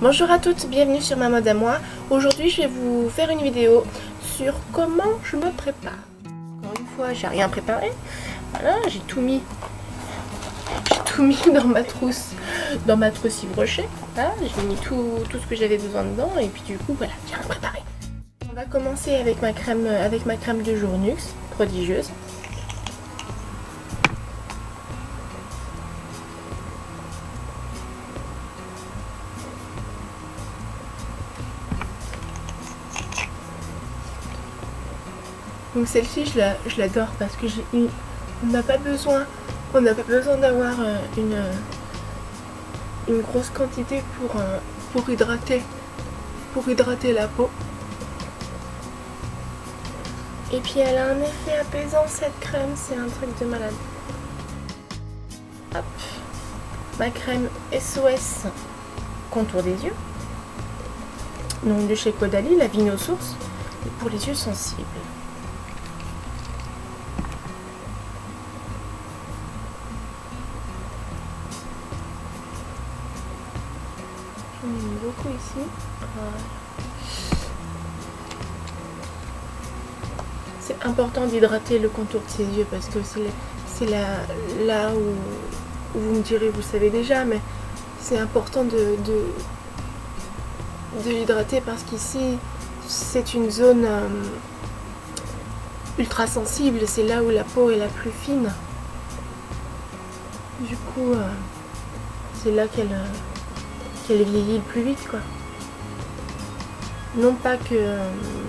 Bonjour à toutes, bienvenue sur ma mode à moi. Aujourd'hui je vais vous faire une vidéo sur comment je me prépare. Encore une fois, j'ai rien préparé. Voilà, j'ai tout mis dans ma trousse Yves Rocher. Voilà, j'ai mis tout ce que j'avais besoin dedans et puis du coup voilà, j'ai rien préparé. On va commencer avec ma crème de jour Nuxe, prodigieuse. Donc celle-ci je l'adore parce que on n'a pas besoin d'avoir une grosse quantité pour hydrater la peau. Et puis elle a un effet apaisant cette crème, c'est un truc de malade. Hop, ma crème SOS contour des yeux. Donc de chez Caudalie, la Vino Source, pour les yeux sensibles. J'en ai mis beaucoup ici. C'est important d'hydrater le contour de ses yeux parce que c'est là où vous me direz, vous savez déjà, mais c'est important de l'hydrater parce qu'ici c'est une zone ultra sensible, c'est là où la peau est la plus fine. Du coup, c'est là qu'elle vieillit le plus vite, quoi. Non pas que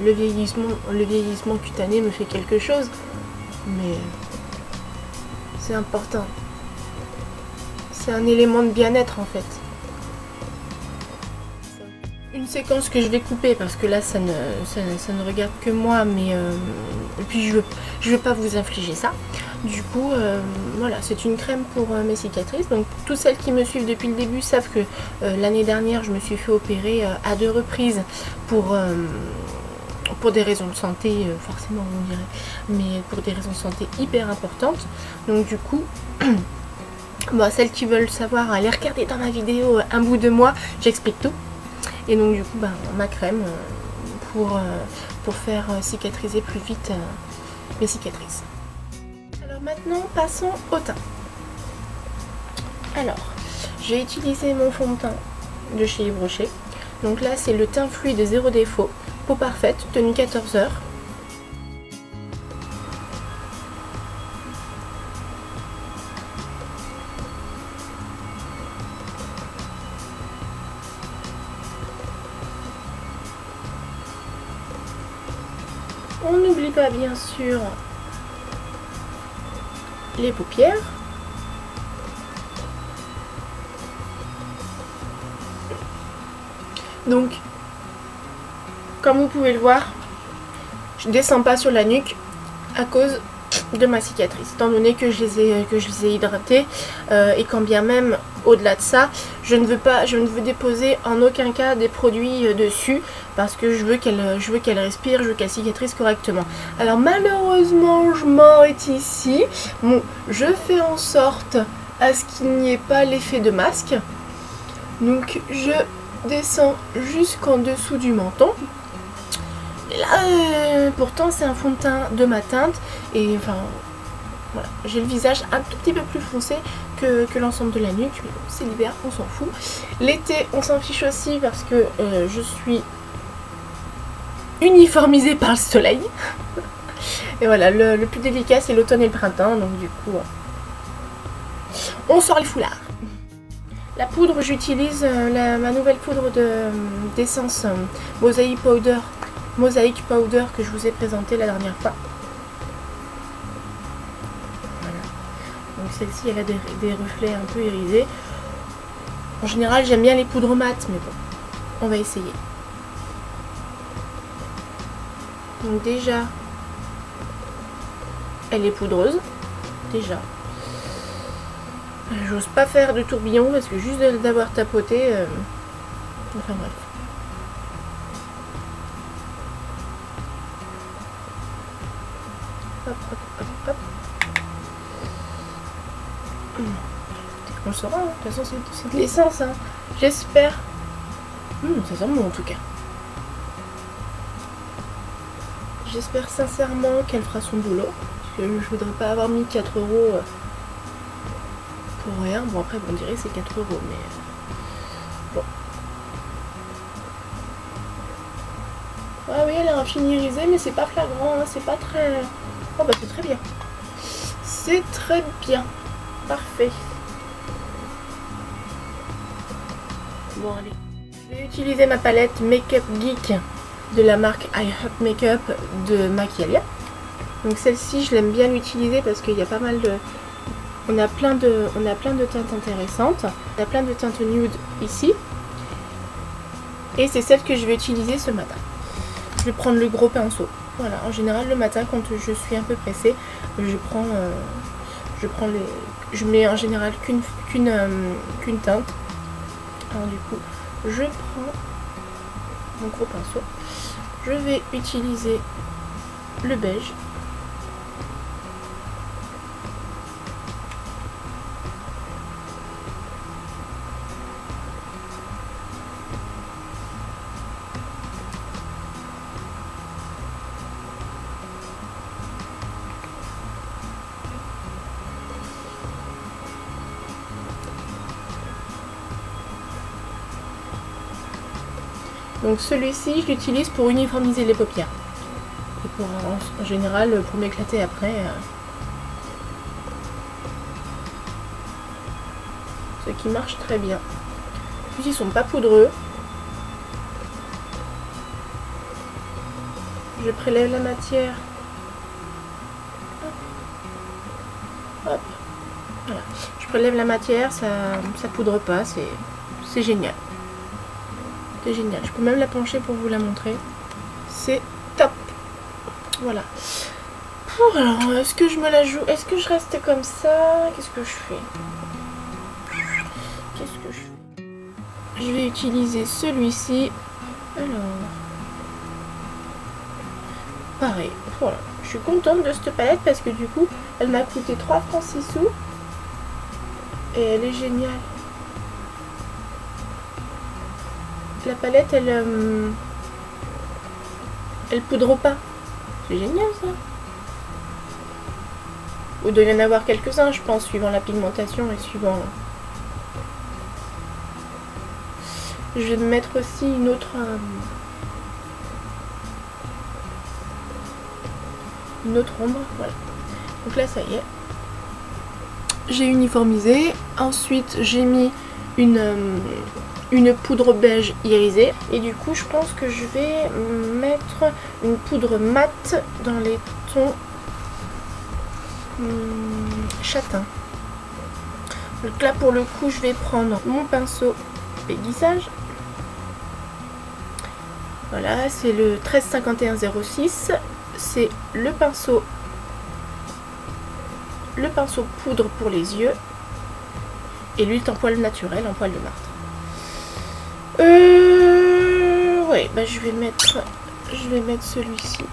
le vieillissement cutané me fait quelque chose, mais c'est important. C'est un élément de bien-être en fait. Une séquence que je vais couper parce que là ça ne regarde que moi, mais et puis je veux pas vous infliger ça. Du coup voilà, c'est une crème pour mes cicatrices. Donc toutes celles qui me suivent depuis le début savent que l'année dernière je me suis fait opérer à 2 reprises pour des raisons de santé, forcément on dirait, mais pour des raisons de santé hyper importantes. Donc du coup bon, celles qui veulent savoir, allez regarder dans ma vidéo un bout de moi, j'explique tout. Et donc du coup ben, ma crème pour faire cicatriser plus vite mes cicatrices. Alors maintenant passons au teint. Alors j'ai utilisé mon fond de teint de chez Yves Rocher. Donc là c'est le teint fluide zéro défaut, peau parfaite, tenue 14 heures. On n'oublie pas bien sûr les paupières. Donc, comme vous pouvez le voir, je ne descends pas sur la nuque à cause de ma cicatrice, étant donné que je les ai hydratées et quand bien même au-delà de ça, je ne veux déposer en aucun cas des produits dessus parce que je veux qu'elle respire, je veux qu'elle cicatrise correctement. Alors malheureusement, je m'arrête ici. Bon, je fais en sorte à ce qu'il n'y ait pas l'effet de masque. Donc je descends jusqu'en dessous du menton. Et là, pourtant c'est un fond de teint de ma teinte et enfin voilà, j'ai le visage un tout petit peu plus foncé que l'ensemble de la nuque, mais bon, c'est l'hiver, on s'en fout. L'été, on s'en fiche aussi parce que je suis uniformisée par le soleil. Et voilà, le plus délicat c'est l'automne et le printemps, donc du coup, on sort les foulards. La poudre, j'utilise ma nouvelle poudre d'essence Mosaic Powder que je vous ai présenté la dernière fois. Voilà. Donc celle-ci, elle a des reflets un peu irisés. En général, j'aime bien les poudres mates, mais bon, on va essayer. Donc déjà, elle est poudreuse. Déjà. J'ose pas faire de tourbillon parce que juste d'avoir tapoté, enfin bref. Hop, hop, hop, hop. On le saura, hein. De toute façon c'est de l'essence, hein. J'espère Ça sent bon en tout cas. J'espère sincèrement qu'elle fera son boulot. Parce que je voudrais pas avoir mis 4 € pour rien. Bon après on dirait que c'est 4 € mais bon. Ah oui, elle est infinirisée mais c'est pas flagrant, hein, c'est pas très... Oh bah c'est très bien. C'est très bien. Parfait. Bon allez. Je vais utiliser ma palette Makeup Geek de la marque I Hot Makeup de Maquialia. Donc celle-ci je l'aime bien l'utiliser parce qu'il y a pas mal de... On a plein de teintes intéressantes. On a plein de teintes nude ici. Et c'est celle que je vais utiliser ce matin. Je vais prendre le gros pinceau. Voilà, en général le matin quand je suis un peu pressée, je mets en général qu'une teinte. Alors du coup, je prends mon gros pinceau. Je vais utiliser le beige. Donc celui-ci, je l'utilise pour uniformiser les paupières. Et pour, en général, pour m'éclater après. Ce qui marche très bien. Ceux-ci sont pas poudreux. Je prélève la matière. Hop. Voilà. Je prélève la matière, ça poudre pas, c'est génial. C'est génial. Je peux même la pencher pour vous la montrer. C'est top. Voilà. Alors, est-ce que je me la joue? Est-ce que je reste comme ça? Qu'est-ce que je fais? Qu'est-ce que je fais? Je vais utiliser celui-ci. Alors. Pareil. Voilà. Je suis contente de cette palette parce que du coup, elle m'a coûté 3 francs 6 sous. Et elle est géniale. La palette, elle poudre pas. C'est génial ça. Ou doit y en avoir quelques-uns, je pense, suivant la pigmentation et suivant. Je vais mettre aussi une autre ombre. Voilà. Donc là, ça y est. J'ai uniformisé. Ensuite, j'ai mis une poudre beige irisée et du coup je pense que je vais mettre une poudre mate dans les tons châtain. Donc là pour le coup je vais prendre mon pinceau aiguisage. Voilà, c'est le 135106, c'est le pinceau poudre pour les yeux et l'huile en poil naturel, en poil de martre. Ouais, bah je vais mettre celui-ci.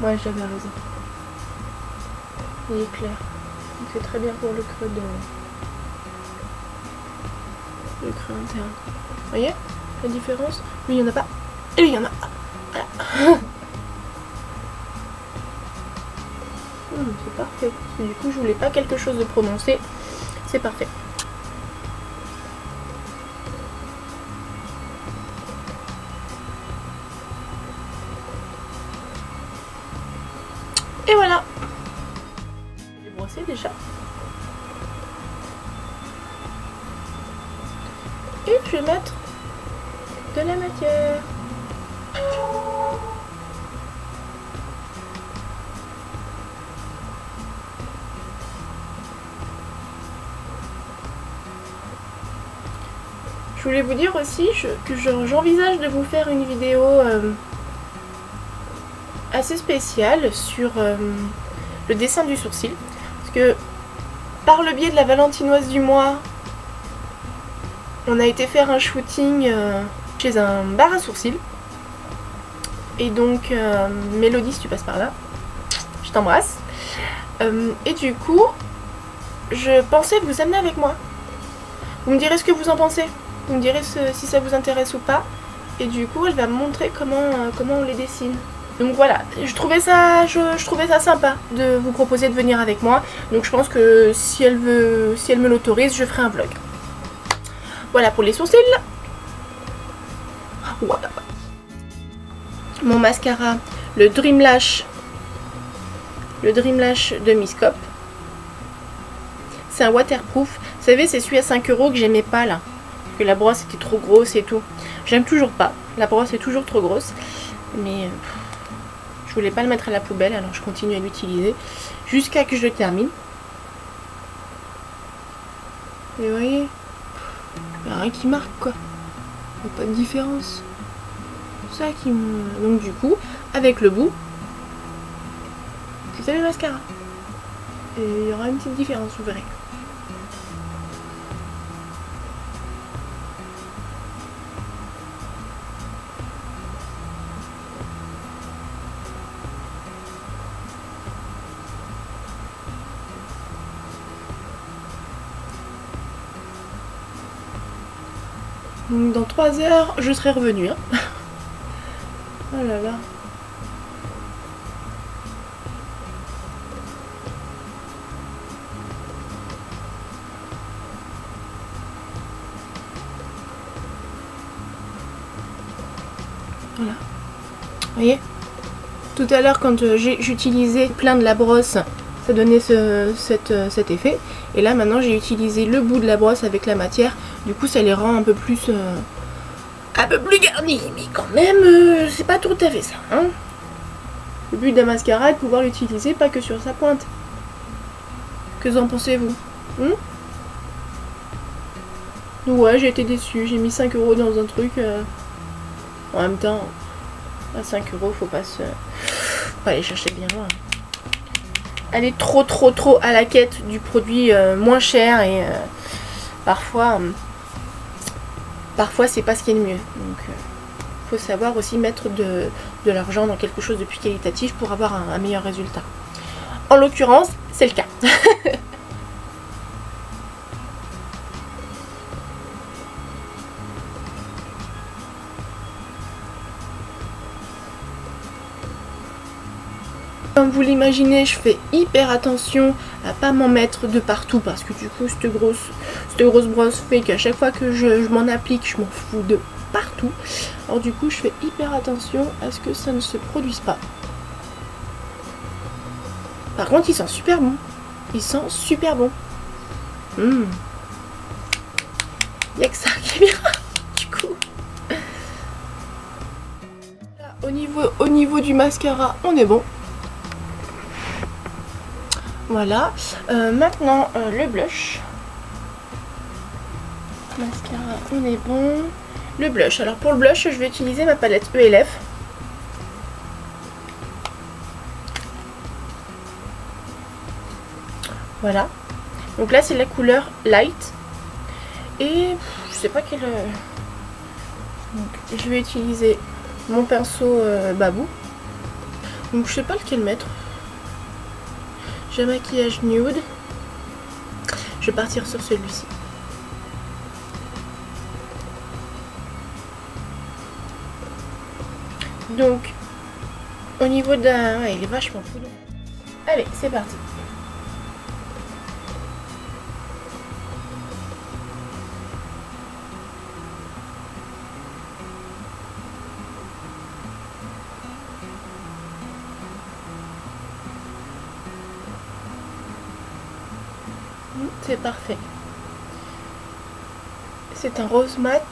Ouais, j'avais raison. Il est clair. C'est très bien pour le creux interne. Vous voyez la différence? Lui, il n'y en a pas. Et lui, il y en a. Voilà. C'est parfait. Parce que du coup, je voulais pas quelque chose de prononcé. C'est parfait. Et voilà. J'ai brossé déjà. Et je vais mettre de la matière. Je voulais vous dire aussi que j'envisage de vous faire une vidéo assez spéciale sur le dessin du sourcil. Parce que par le biais de la Valentinoise du mois, on a été faire un shooting chez un bar à sourcils. Et donc, Mélodie, si tu passes par là, je t'embrasse. Et du coup, je pensais vous amener avec moi. Vous me direz ce que vous en pensez. Vous me direz si ça vous intéresse ou pas. Et du coup, elle va me montrer comment on les dessine. Donc voilà, je trouvais ça sympa de vous proposer de venir avec moi. Donc je pense que si elle me l'autorise, je ferai un vlog. Voilà pour les sourcils. Voilà. Mon mascara, le Dream Lash de Miss Cop. C'est un waterproof. Vous savez, c'est celui à 5 € que j'aimais pas là. Que la brosse était trop grosse et tout. J'aime toujours pas. La brosse est toujours trop grosse. Mais je voulais pas le mettre à la poubelle, alors je continue à l'utiliser jusqu'à que je le termine. Et vous voyez, il n'y a rien qui marque quoi. Il n'y a pas de différence. C'est ça qui me... Donc du coup, avec le bout, vous avez le mascara. Et il y aura une petite différence, vous verrez. Donc dans 3 heures, je serai revenue. Hein. Oh là là. Voilà. Vous voyez? Tout à l'heure, quand j'utilisais plein de la brosse, ça donnait cet effet. Et là, maintenant, j'ai utilisé le bout de la brosse avec la matière. Du coup, ça les rend un peu plus garnis. Mais quand même, c'est pas tout à fait ça. Hein. Le but d'un mascara est de pouvoir l'utiliser pas que sur sa pointe. Que en pensez-vous? Ouais, j'ai été déçue. J'ai mis 5 € dans un truc. En même temps, à 5 €, faut pas aller chercher bien loin. Elle est trop à la quête du produit moins cher et parfois c'est pas ce qui est le mieux. Donc faut savoir aussi mettre de l'argent dans quelque chose de plus qualitatif pour avoir un meilleur résultat. En l'occurrence, c'est le cas. Comme vous l'imaginez, je fais hyper attention à pas m'en mettre de partout parce que du coup cette grosse brosse fait qu'à chaque fois que je m'en applique, je m'en fous de partout. Alors du coup je fais hyper attention à ce que ça ne se produise pas. Par contre il sent super bon. Il sent super bon. Il n'y a que ça qui est bien du coup. Là, au niveau du mascara, on est bon. Voilà, maintenant le blush. Mascara, on est bon. Le blush, alors pour le blush, je vais utiliser ma palette ELF. Voilà. Donc là, c'est la couleur Light. Et je sais pas quelle... Donc, je vais utiliser mon pinceau Babou. Donc je sais pas lequel mettre. J'ai un maquillage nude. Je vais partir sur celui-ci. Donc, au niveau d'un... Ouais, il est vachement cool. Allez, c'est parti. C'est parfait. C'est un rose mat.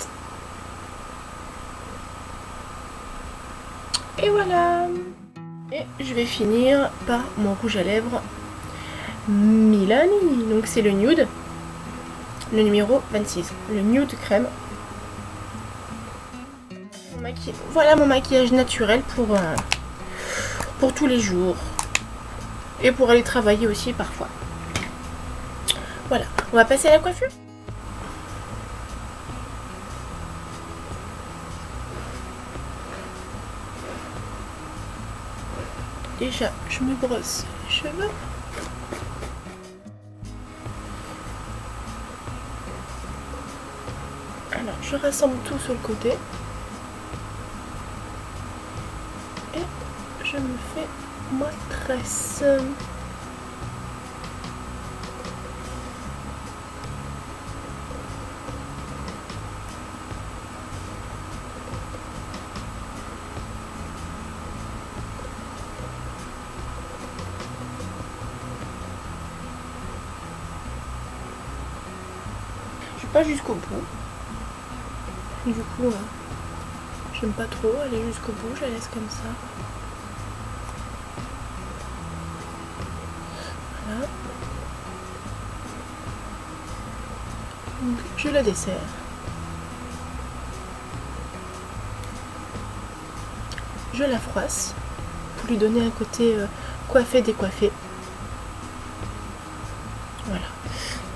Et voilà. Et je vais finir par mon rouge à lèvres Milani. Donc c'est le nude. Le numéro 26. Le nude crème. Voilà mon maquillage naturel pour tous les jours. Et pour aller travailler aussi parfois. Voilà, on va passer à la coiffure. Déjà, je me brosse les cheveux. Alors je rassemble tout sur le côté. Et je me fais ma tresse. Pas jusqu'au bout. Du coup, j'aime pas trop aller jusqu'au bout, je la laisse comme ça. Voilà. Donc, je la desserre. Je la froisse pour lui donner un côté coiffé, décoiffé. Voilà.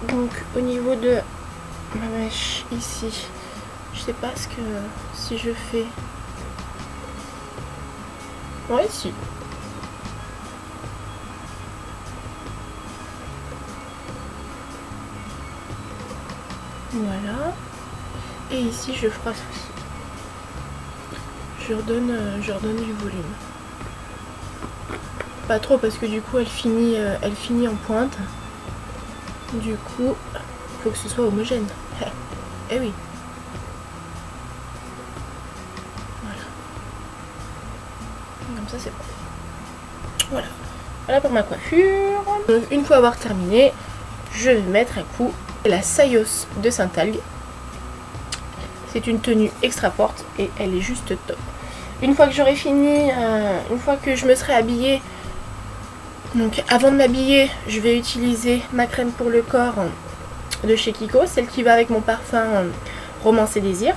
Donc, au niveau de ma mèche ici, je sais pas ce que si je fais. Ouais, si. Voilà. Et ici je froisse aussi. Je redonne du volume. Pas trop parce que du coup elle finit en pointe. Du coup, faut que ce soit homogène. Eh oui. Voilà. Comme ça c'est bon. Voilà. Voilà pour ma coiffure. Donc, une fois avoir terminé, je vais mettre un coup la Sayos de Saint-Algue. C'est une tenue extra porte et elle est juste top. Une fois que j'aurai fini, une fois que je me serai habillée, donc avant de m'habiller, je vais utiliser ma crème pour le corps de chez Kiko, celle qui va avec mon parfum Romance et Désir.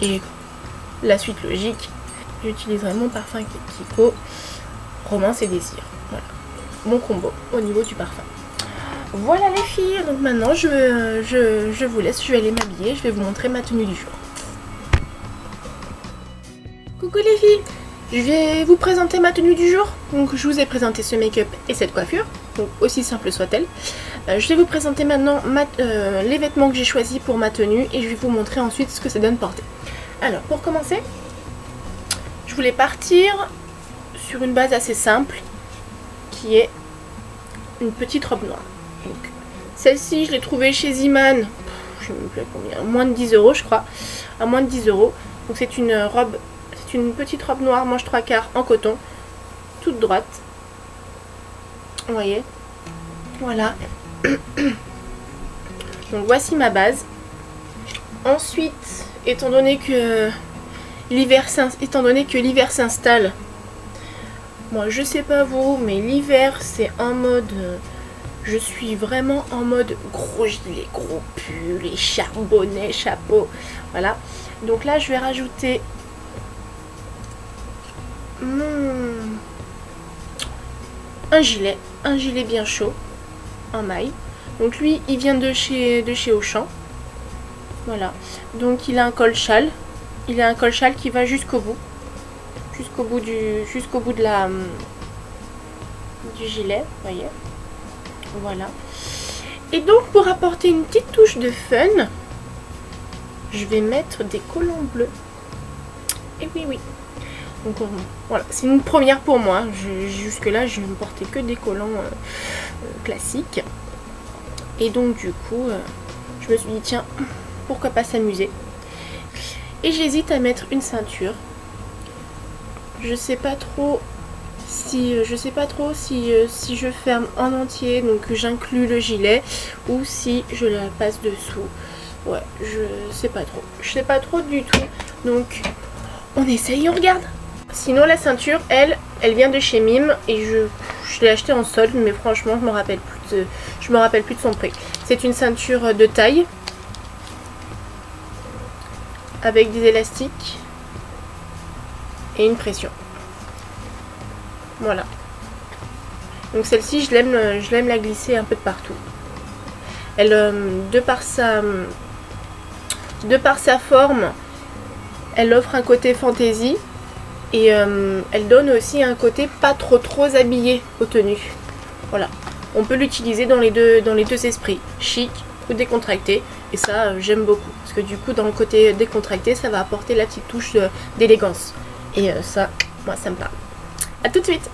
Et la suite logique, j'utiliserai mon parfum Kiko Romance et Désir. Voilà, mon combo au niveau du parfum. Voilà les filles, donc maintenant je vous laisse, je vais aller m'habiller, je vais vous montrer ma tenue du jour. Coucou les filles, je vais vous présenter ma tenue du jour. Donc je vous ai présenté ce make-up et cette coiffure, donc aussi simple soit-elle. Je vais vous présenter maintenant les vêtements que j'ai choisis pour ma tenue et je vais vous montrer ensuite ce que ça donne porter. Alors pour commencer, je voulais partir sur une base assez simple qui est une petite robe noire. Celle-ci je l'ai trouvée chez Ziman, je ne sais même plus à combien, moins de 10 € je crois, à moins de 10 €. Donc c'est une robe, c'est une petite robe noire manche 3/4 en coton, toute droite. Vous voyez, voilà. Donc voici ma base. Ensuite, étant donné que l'hiver s'installe, moi je sais pas vous, mais l'hiver c'est en mode... Je suis vraiment en mode gros gilet, gros pull, les charbonnets, chapeau. Voilà. Donc là, je vais rajouter un gilet bien chaud, en maille. Donc lui, il vient de chez Auchan. Voilà. Donc il a un col châle. Il a un col châle qui va jusqu'au bout. Jusqu'au bout du gilet, vous voyez. Voilà. Et donc pour apporter une petite touche de fun, je vais mettre des collants bleus. Et oui. Donc voilà, c'est une première pour moi. Jusque là je ne portais que des collants classiques. Et donc du coup je me suis dit tiens, pourquoi pas s'amuser. Et j'hésite à mettre une ceinture. Je sais pas trop si je ferme en entier, donc j'inclus le gilet, ou si je la passe dessous. Ouais, je sais pas trop. Je sais pas trop du tout. Donc on essaye, on regarde. Sinon la ceinture, elle vient de chez Mime et je l'ai achetée en solde, mais franchement je me rappelle plus de son prix. C'est une ceinture de taille avec des élastiques et une pression. Voilà. Donc celle-ci, je l'aime la glisser un peu de partout. Elle, de par sa forme, elle offre un côté fantaisie et elle donne aussi un côté pas trop habillé aux tenues. Voilà. On peut l'utiliser dans les deux esprits, chic ou décontracté. Et ça, j'aime beaucoup. Parce que du coup, dans le côté décontracté, ça va apporter la petite touche d'élégance. Et ça, moi, ça me parle. A tout de suite!